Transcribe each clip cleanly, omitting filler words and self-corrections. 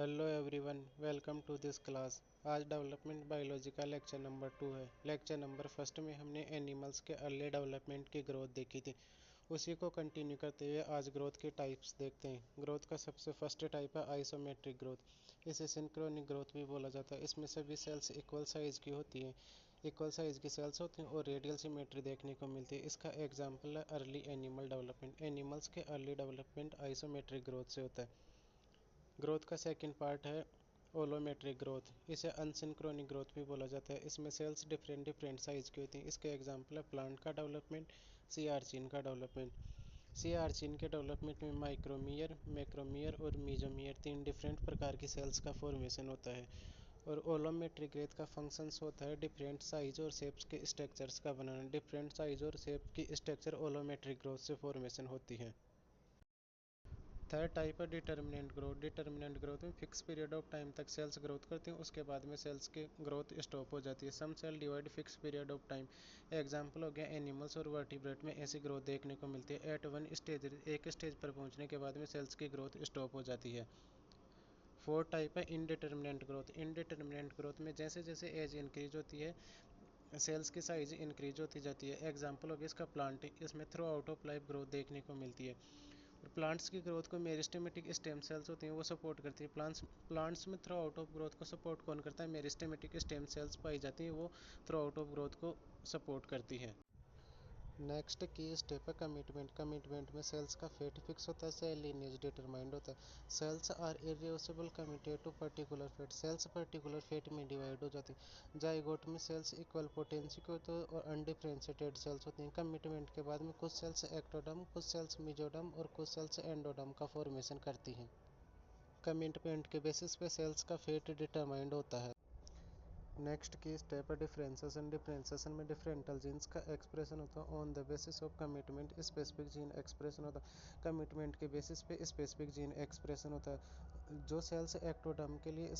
Hello everyone, welcome to this class. आज development biology का lecture number 2 है। Lecture number first में हमने एनिमल्स के अर्ली डेवलपमेंट की ग्रोथ देखी थी। उसी को कंटिन्यू करते हुए आज ग्रोथ के टाइप्स देखते हैं। ग्रोथ का सबसे फर्स्ट टाइप है आइसोमेट्रिक ग्रोथ। इसे सिंक्रोनिक ग्रोथ भी बोला जाता है। इसमें सभी सेल्स इक्वल साइज की होती हैं। इक्वल साइज की सेल्स होती हैं और रेडियल सिमेट्री देखने को मिलती है। इसका एग्जाम्पल है अर्ली एनिमल डेवलपमेंट। एनिमल्स के अर्ली डेवलपमेंट आइसोमेट्रिक ग्रोथ से होता है। ग्रोथ का सेकंड पार्ट है ओलोमेट्रिक ग्रोथ। इसे अनसिंक्रोनिक ग्रोथ भी बोला जाता है। इसमें सेल्स डिफरेंट साइज की होती हैं। इसके एग्जांपल है प्लांट का डेवलपमेंट, सी आर्चिन का डेवलपमेंट। सी आर्चिन के डेवलपमेंट में माइक्रोमियर, मैक्रोमियर और मीजोमियर तीन डिफरेंट प्रकार की सेल्स का फॉर्मेशन होता है। और ओलोमेट्रिक ग्रोथ का फंक्शंस होता है डिफरेंट साइज और शेप्स के स्ट्रक्चर्स का बनाना। डिफरेंट साइज और शेप की स्ट्रक्चर ओलोमेट्रिक ग्रोथ से फॉर्मेशन होती है। थर्ड टाइप है डिटर्मिनेंट ग्रोथ। डिटर्मिनेंट ग्रोथ में फिक्स पीरियड ऑफ टाइम तक सेल्स ग्रोथ करती हैं, उसके बाद में सेल्स की ग्रोथ स्टॉप हो जाती है। Some cell divide fix period of time. Example हो गया एनिमल्स और वर्टिब्रेट में ऐसी ग्रोथ देखने को मिलती है। एट वन स्टेज, एक स्टेज पर पहुंचने के बाद में सेल्स की ग्रोथ स्टॉप हो जाती है। फोर्थ टाइप है इनडिटर्मिनेंट ग्रोथ। इनडिटर्मिनेंट ग्रोथ में जैसे जैसे एज इंक्रीज होती है सेल्स की साइज इंक्रीज होती जाती है। एग्जाम्पल हो गया इसका प्लांटिंग। इसमें through out of life growth देखने को मिलती है। और प्लांट्स की ग्रोथ को मेरिस्टेमेटिक स्टेम सेल्स होती हैं वो सपोर्ट करती है। प्लांट्स में थ्रू आउट ऑफ ग्रोथ को सपोर्ट कौन करता है? मेरिस्टेमेटिक स्टेम सेल्स पाई जाती हैं, वो थ्रू आउट ऑफ ग्रोथ को सपोर्ट करती है। नेक्स्ट की स्टेप है कमिटमेंट। कमिटमेंट में सेल्स का फेट फिक्स होता है, सेल लीनिएज डिटरमाइंड होता है। Cells are irreversible committed to particular fate. Cells particular fate में डिवाइड हो जाती है। जाइगोट में सेल्स इक्वल पोटेंसी के होते हैं और अनडिफरेंशिएटेड सेल्स होती हैं। कमिटमेंट के बाद में कुछ सेल्स एक्टोडर्म, कुछ सेल्स मेसोडर्म और कुछ सेल्स एंडोडर्म का फॉर्मेशन करती हैं। कमिटमेंट के बेसिस पे सेल्स का फेट डिटरमाइंड होता है। नेक्स्ट की स्टेप है डिफरेंशिएशन। डिफरेंशिएशन में डिफरेंटल जीन्स का एक्सप्रेशन होता है। On the basis of commitment specific gene expression होता है। कमिटमेंट के बेसिस पे स्पेसिफिक जीन एक्सप्रेशन होता है। जो सेल्स एक्टोडर्म के लिए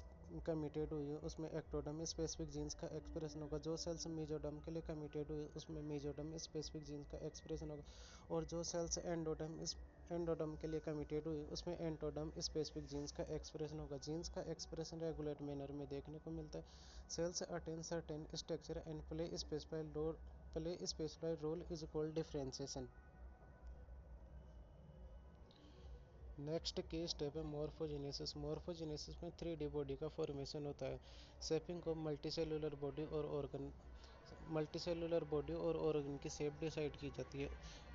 कमिटेड हुई है उसमें एक्टोडर्म स्पेसिफिक जीन्स का एक्सप्रेशन होगा। जो सेल्स मेसोडर्म के लिए कमिटेड हुई है उसमें मेसोडर्म स्पेसिफिक जीन्स का एक्सप्रेशन होगा। और जो सेल्स एंडोडर्म के लिए कमिटेड हुई उसमें एंडोडर्म स्पेसिफिक जीन्स का एक्सप्रेशन होगा। जीन्स का एक्सप्रेशन रेगुलेट मैनर में देखने को मिलता है। Cells attain certain structure and play specified role is called differentiation. Next की स्टेप है मॉर्फोजेनेसिस। मॉर्फोजेनेसिस में 3D बॉडी का फॉर्मेशन होता है। शेपिंग ऑफ मल्टीसेलुलर बॉडी और ऑर्गन। मल्टीसेलुलर बॉडी और ऑर्गन की शेप डिसाइड की जाती है।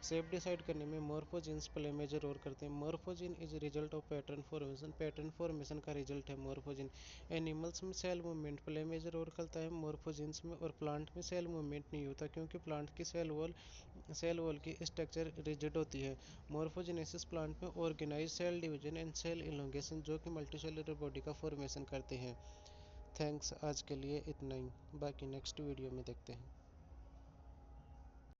शेप डिसाइड करने में मॉर्फोजीन्स प्ले मेजर रोल करते हैं। Morphogen is result of pattern formation. Pattern formation का रिजल्ट है मॉर्फोजीन। एनिमल्स में cell movement play major role करता है मॉर्फोजीन्स में। और प्लांट में सेल मूवमेंट नहीं होता क्योंकि प्लांट की सेल वॉल की स्ट्रक्चर रिजिड होती है। मॉर्फोजेनेसिस प्लांट में organise cell division and cell elongation जो कि मल्टीसेलुलर बॉडी का फॉर्मेशन करते हैं। थैंक्स, आज के लिए इतना ही, बाकी नेक्स्ट वीडियो में देखते हैं।